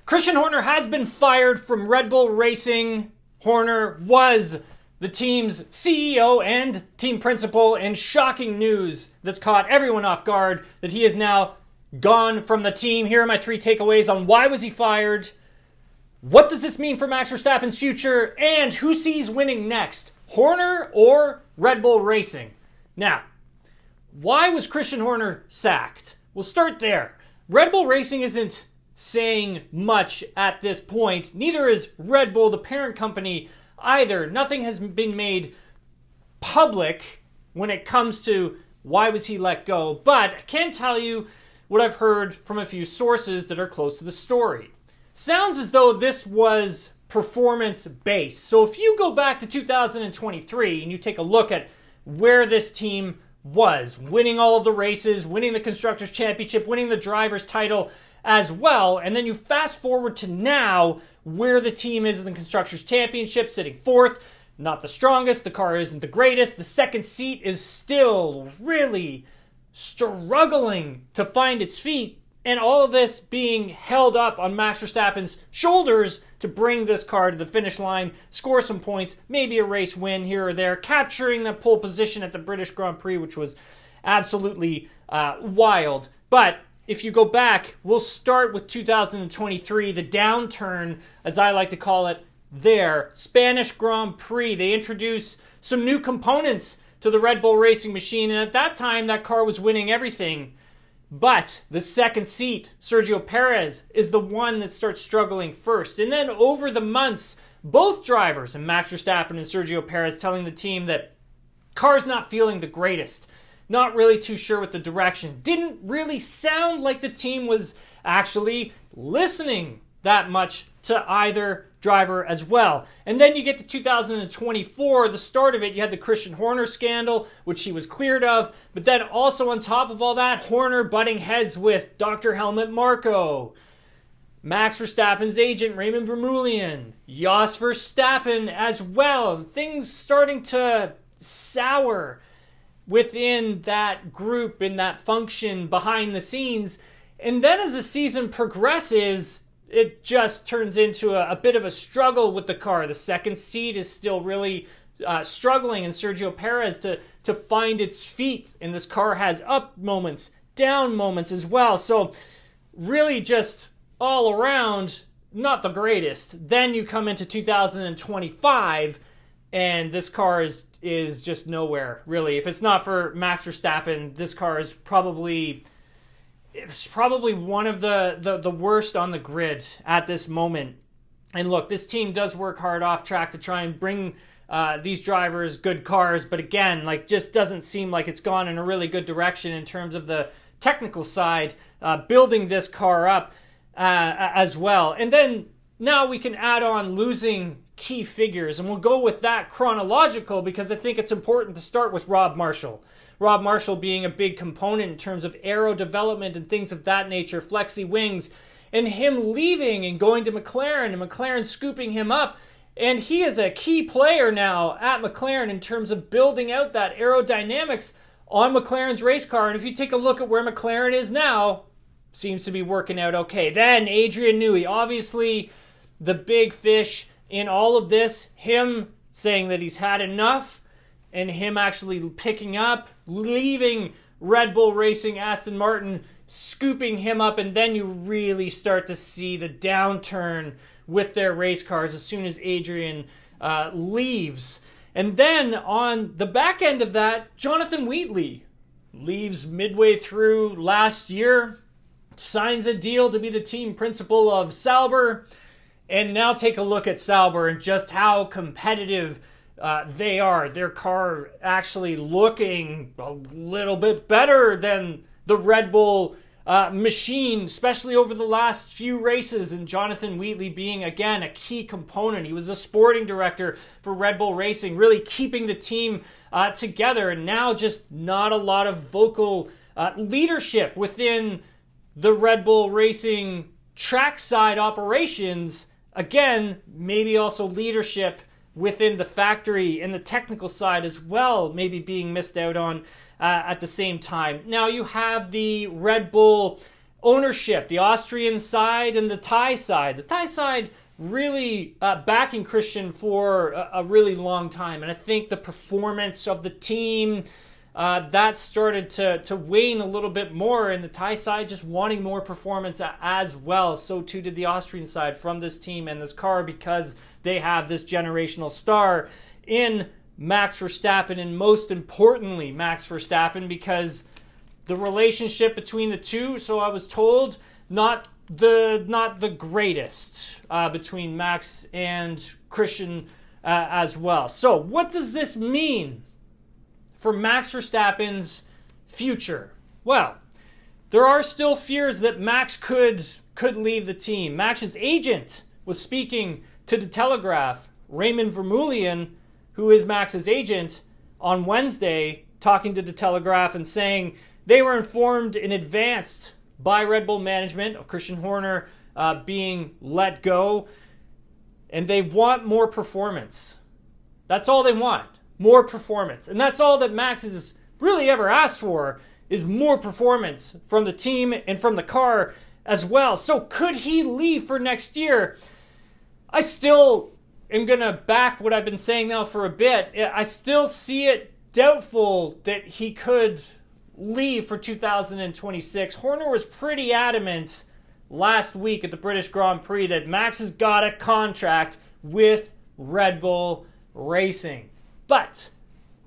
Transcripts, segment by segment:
Christian Horner has been fired from Red Bull Racing. Horner was the team's CEO and team principal, and shocking news that's caught everyone off guard that he is now gone from the team. Here are my 3 takeaways on why was he fired, what does this mean for Max Verstappen's future, and who sees winning next, Horner or Red Bull Racing. Now, why was Christian Horner sacked? We'll start there. Red Bull Racing isn't saying much at this point. Neither is Red Bull, the parent company, either. Nothing has been made public when it comes to why was he let go. But I can tell you what I've heard from a few sources that are close to the story. Sounds as though this was performance-based. So if you go back to 2023 and you take a look at where this team was, winning all of the races, winning the Constructors' Championship, winning the Drivers' title as well, and then you fast forward to now where the team is in the Constructors' Championship, sitting 4th, not the strongest, the car isn't the greatest, the second seat is still really struggling to find its feet, and all of this being held up on Max Verstappen's shoulders to bring this car to the finish line, score some points, maybe a race win here or there, capturing the pole position at the British Grand Prix, which was absolutely wild. But if you go back, we'll start with 2023, the downturn, as I like to call it, there. Spanish Grand Prix, they introduced some new components to the Red Bull Racing machine, and at that time, that car was winning everything. But the second seat, Sergio Perez, is the one that starts struggling first. And then over the months, both drivers, and Max Verstappen and Sergio Perez, telling the team that car's not feeling the greatest. Not really too sure with the direction. Didn't really sound like the team was actually listening that much to either driver as well. And then you get to 2024, the start of it, you had the Christian Horner scandal, which he was cleared of. But then also on top of all that, Horner butting heads with Dr. Helmut Marko, Max Verstappen's agent, Raymond Vermeulen, Jos Verstappen as well. And things starting to sour within that group, in that function behind the scenes. And then as the season progresses, it just turns into a bit of a struggle with the car. The second seat is still really struggling, and Sergio Perez to find its feet. And this car has up moments, down moments as well. So really just all around, not the greatest. Then you come into 2025, and this car is just nowhere, really. If it's not for Max Verstappen, this car is probably one of the worst on the grid at this moment. And look, this team does work hard off track to try and bring these drivers good cars, but again, like, just doesn't seem like it's gone in a really good direction in terms of the technical side, building this car up as well. And then now we can add on losing key figures, and we'll go with that chronological because I think it's important to start with Rob Marshall. Rob Marshall being a big component in terms of aero development and things of that nature, flexi wings, and him leaving and going to McLaren, and McLaren scooping him up. And he is a key player now at McLaren in terms of building out that aerodynamics on McLaren's race car. And if you take a look at where McLaren is now, seems to be working out okay. Then Adrian Newey, obviously the big fish in all of this, him saying that he's had enough, and him actually picking up, leaving Red Bull Racing, Aston Martin, scooping him up, and then you really start to see the downturn with their race cars as soon as Adrian leaves. And then on the back end of that, Jonathan Wheatley leaves midway through last year, signs a deal to be the team principal of Sauber. And now take a look at Sauber and just how competitive they are. Their car actually looking a little bit better than the Red Bull machine, especially over the last few races. And Jonathan Wheatley being, again, a key component. He was a sporting director for Red Bull Racing, really keeping the team together. And now just not a lot of vocal leadership within the Red Bull Racing trackside operations. Again, maybe also leadership within the factory and the technical side as well, maybe being missed out on at the same time. Now you have the Red Bull ownership, the Austrian side and the Thai side. The Thai side really backing Christian for a really long time. And I think the performance of the team, that started to wane a little bit more, and the Thai side just wanting more performance as well. So too did the Austrian side from this team and this car, because they have this generational star in Max Verstappen, and most importantly Max Verstappen, because the relationship between the two, so I was told, not the greatest between Max and Christian as well. So what does this mean for Max Verstappen's future? Well, there are still fears that Max could leave the team. Max's agent was speaking to the Telegraph. Raymond Vermeulen, who is Max's agent, on Wednesday, talking to the Telegraph and saying they were informed in advance by Red Bull management of Christian Horner being let go, and they want more performance. That's all they want. More performance. And that's all that Max has really ever asked for, is more performance from the team and from the car as well. So could he leave for next year? I still am going to back what I've been saying now for a bit. I still see it doubtful that he could leave for 2026. Horner was pretty adamant last week at the British Grand Prix that Max has got a contract with Red Bull Racing. But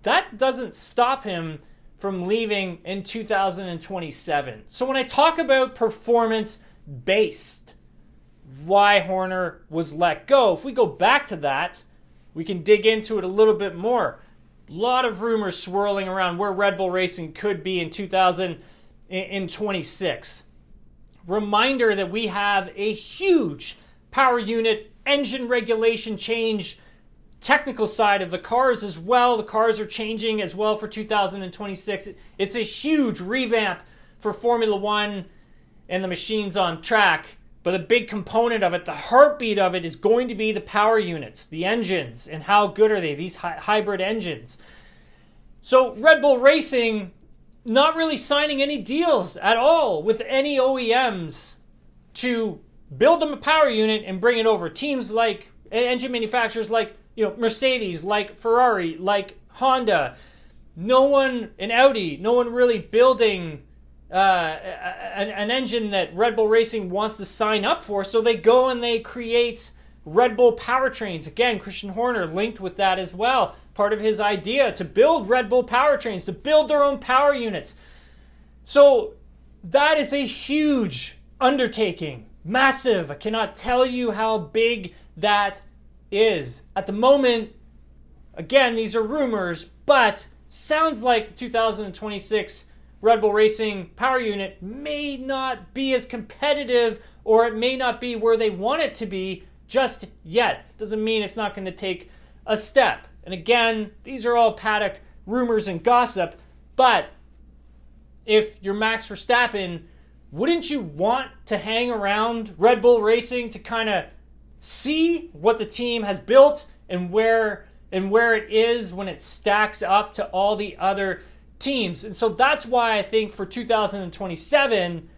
that doesn't stop him from leaving in 2027. So when I talk about performance-based, why Horner was let go, if we go back to that, we can dig into it a little bit more. A lot of rumors swirling around where Red Bull Racing could be in 2026. Reminder that we have a huge power unit engine regulation change, technical side of the cars as well. The cars are changing as well for 2026. It's a huge revamp for Formula One and the machines on track. But a big component of it, the heartbeat of it, is going to be the power units, the engines, and how good are they, these hybrid engines. So Red Bull Racing not really signing any deals at all with any OEMs to build them a power unit and bring it over. Teams like engine manufacturers like Mercedes, like Ferrari, like Honda, no one, and Audi, no one really building an engine that Red Bull Racing wants to sign up for. So they go and they create Red Bull powertrains. Again, Christian Horner linked with that as well. Part of his idea to build Red Bull powertrains, to build their own power units. So that is a huge undertaking. Massive. I cannot tell you how big that is. At the moment, again, these are rumors, but sounds like the 2026 Red Bull Racing power unit may not be as competitive, or it may not be where they want it to be just yet. Doesn't mean it's not going to take a step. And again, these are all paddock rumors and gossip, but if you're Max Verstappen, wouldn't you want to hang around Red Bull Racing to kind of see what the team has built and where it is when it stacks up to all the other teams? And so that's why I think for 2027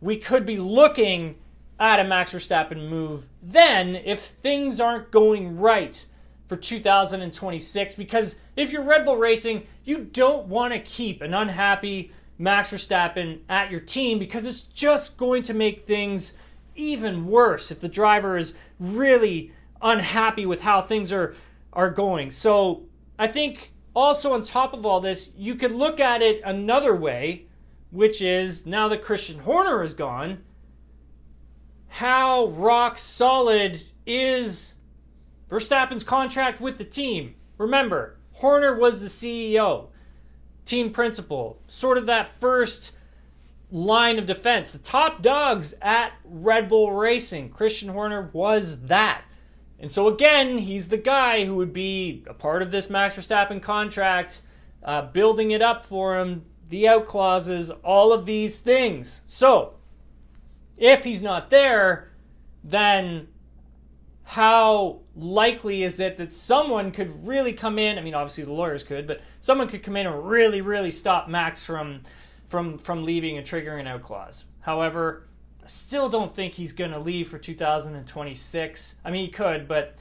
we could be looking at a Max Verstappen move then, if things aren't going right for 2026. Because if you're Red Bull Racing, you don't want to keep an unhappy Max Verstappen at your team, because it's just going to make things even worse if the driver is really unhappy with how things are going. So I think also on top of all this, you could look at it another way, which is, now that Christian Horner is gone, how rock solid is Verstappen's contract with the team? Remember, Horner was the CEO, team principal, sort of that first line of defense, the top dogs at Red Bull Racing. Christian Horner was that. And so again, he's the guy who would be a part of this Max Verstappen contract, building it up for him, the out clauses, all of these things. So if he's not there, then how likely is it that someone could really come in? I mean, obviously the lawyers could, but someone could come in and really, really stop Max from leaving and triggering an out clause. However, still don't think he's going to leave for 2026. I mean, he could, but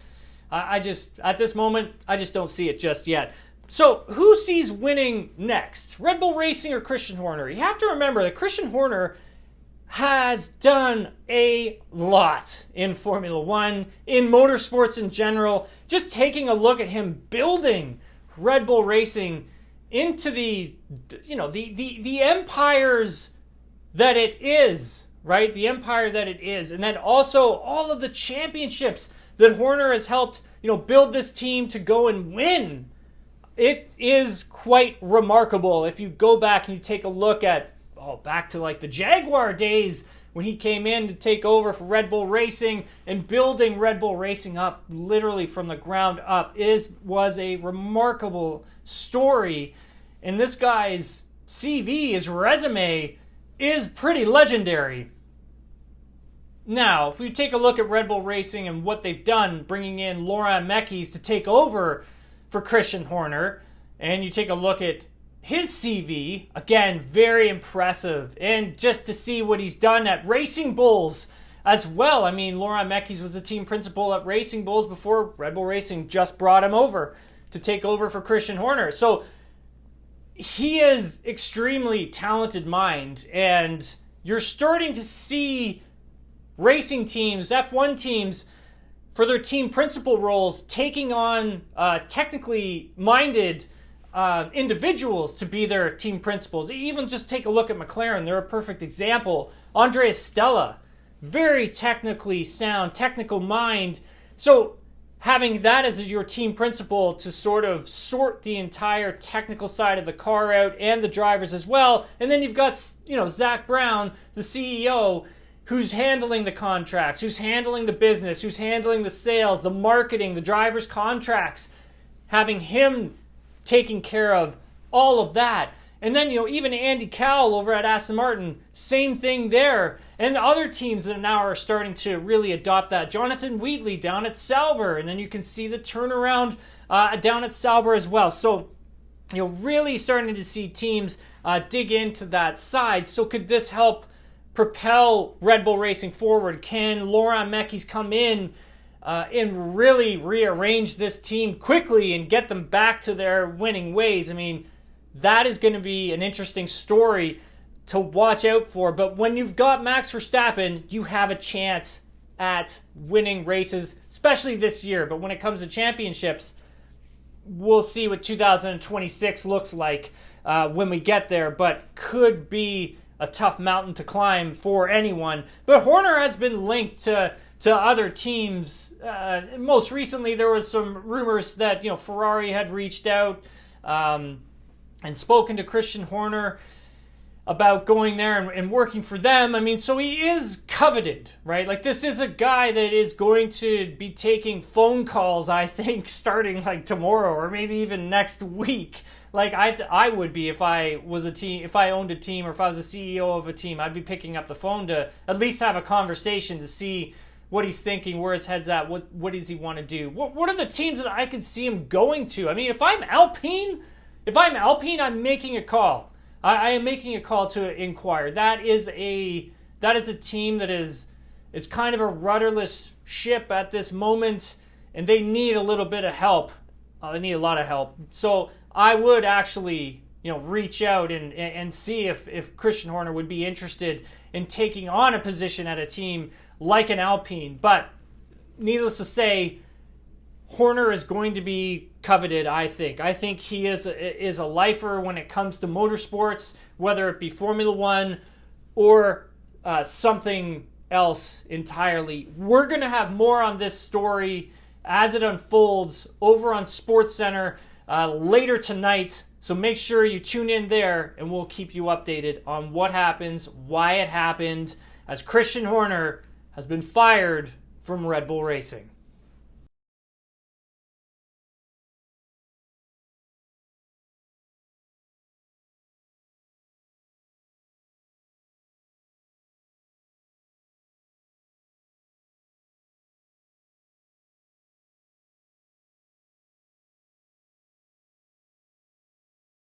I just, at this moment, I just don't see it just yet. So who sees winning next? Red Bull Racing or Christian Horner? You have to remember that Christian Horner has done a lot in Formula One, in motorsports in general. Just taking a look at him building Red Bull Racing into the empires that it is, right? The empire that it is. And then also all of the championships that Horner has helped, build this team to go and win. It is quite remarkable if you go back and you take a look at, back to like the Jaguar days when he came in to take over for Red Bull Racing and building Red Bull Racing up literally from the ground up was a remarkable story. And this guy's CV, his resume, is pretty legendary. Now, if we take a look at Red Bull Racing and what they've done, bringing in Laurent Mekies to take over for Christian Horner, and you take a look at his CV, again, very impressive. And just to see what he's done at Racing Bulls as well. I mean, Laurent Mekies was the team principal at Racing Bulls before Red Bull Racing just brought him over to take over for Christian Horner. So he is extremely talented mind, and you're starting to see racing teams, F1 teams, for their team principal roles, taking on technically minded individuals to be their team principals. Even just take a look at McLaren. They're a perfect example. Andreas Stella, very technically sound, technical mind. So having that as your team principal to sort of sort the entire technical side of the car out and the drivers as well. And then you've got, Zach Brown, the CEO, who's handling the contracts, who's handling the business, who's handling the sales, the marketing, the drivers' contracts, having him taking care of all of that. And then, even Andy Cowell over at Aston Martin, same thing there. And other teams that now are starting to really adopt that. Jonathan Wheatley down at Sauber, and then you can see the turnaround down at Sauber as well. So, really starting to see teams dig into that side. So could this help propel Red Bull Racing forward? Can Laurent Mekies come in and really rearrange this team quickly and get them back to their winning ways? I mean, that is going to be an interesting story to watch out for. But when you've got Max Verstappen, you have a chance at winning races, especially this year. But when it comes to championships, we'll see what 2026 looks like when we get there, but could be a tough mountain to climb for anyone. But Horner has been linked to other teams. Most recently, there was some rumors that Ferrari had reached out and spoken to Christian Horner about going there and working for them. I mean, so he is coveted, right? Like, this is a guy that is going to be taking phone calls, I think, starting like tomorrow or maybe even next week. Like, I would be if I was a team, if I owned a team, or if I was a CEO of a team, I'd be picking up the phone to at least have a conversation to see what he's thinking, where his head's at, what does he want to do. What are the teams that I could see him going to? I mean, if I'm Alpine, I'm making a call. I am making a call to inquire. That is a team that is kind of a rudderless ship at this moment, and they need a little bit of help. They need a lot of help. So I would actually, reach out and see if Christian Horner would be interested in taking on a position at a team like an Alpine. But needless to say, Horner is going to be coveted, I think. I think he is a lifer when it comes to motorsports, whether it be Formula One or something else entirely. We're going to have more on this story as it unfolds over on SportsCenter later tonight. So make sure you tune in there, and we'll keep you updated on what happens, why it happened, as Christian Horner has been fired from Red Bull Racing.